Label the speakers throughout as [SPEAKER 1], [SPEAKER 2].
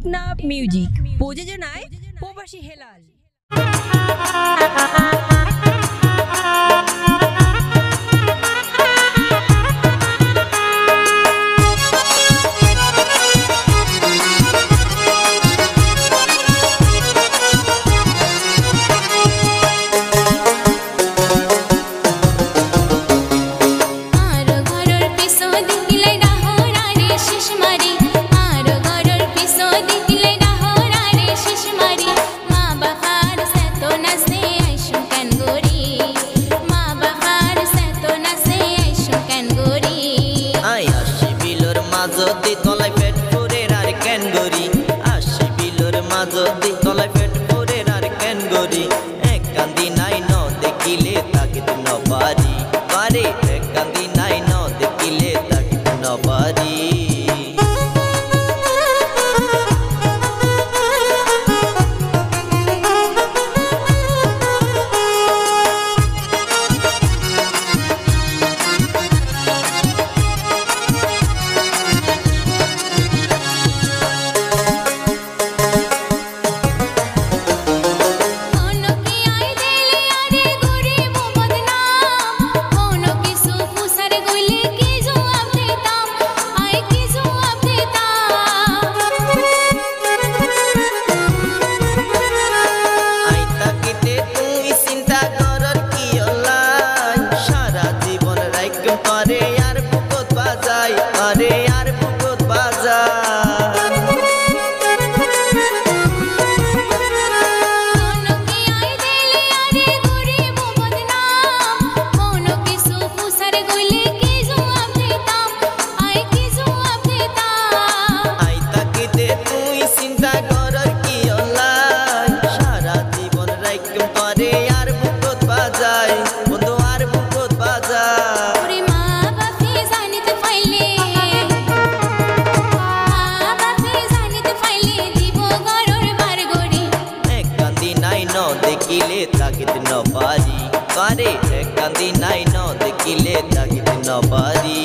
[SPEAKER 1] Teknaf music প্রযোজনায় প্রবাসী হেলাল।
[SPEAKER 2] যদি তলায় পেট ভরে আর কেন গরি এক কান্দি নাই ন দেখিলে তাকিতে ন পারি পারে এক কান্দি নাই ন দেখিলে তাকিতে ন পারি দেখিলে তাকিতে ন পারি পারে এক কান্দি নাই ন দেখিলে তাকিতে ন পারি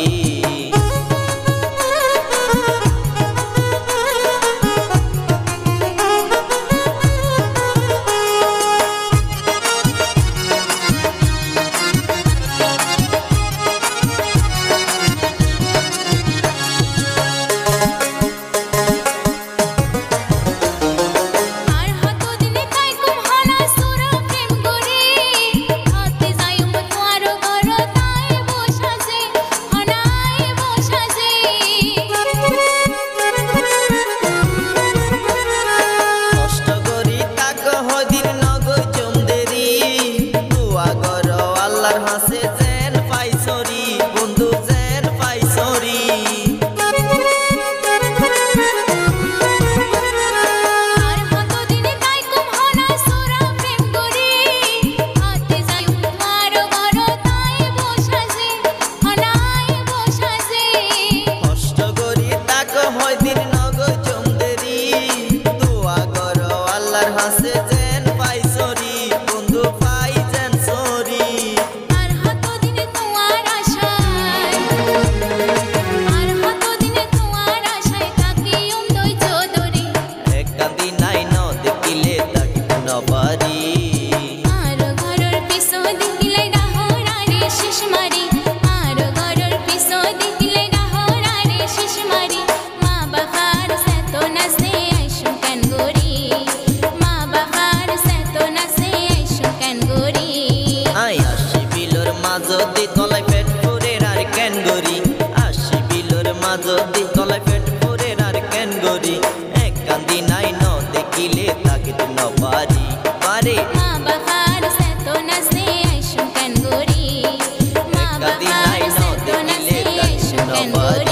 [SPEAKER 2] যদি তলায় পেট ভরে আর কেন গরি আসি বিলর মাঝদি তলায় পেট ভরে আর কেন গরি এক কান্দি নাই ন দেখিলে তাকিতে ন পারি পারে
[SPEAKER 3] মা বাবার সাথ নাচে আইসুম কেন গরি মা বাবার সাথ নাচে আইসুম কেন গরি।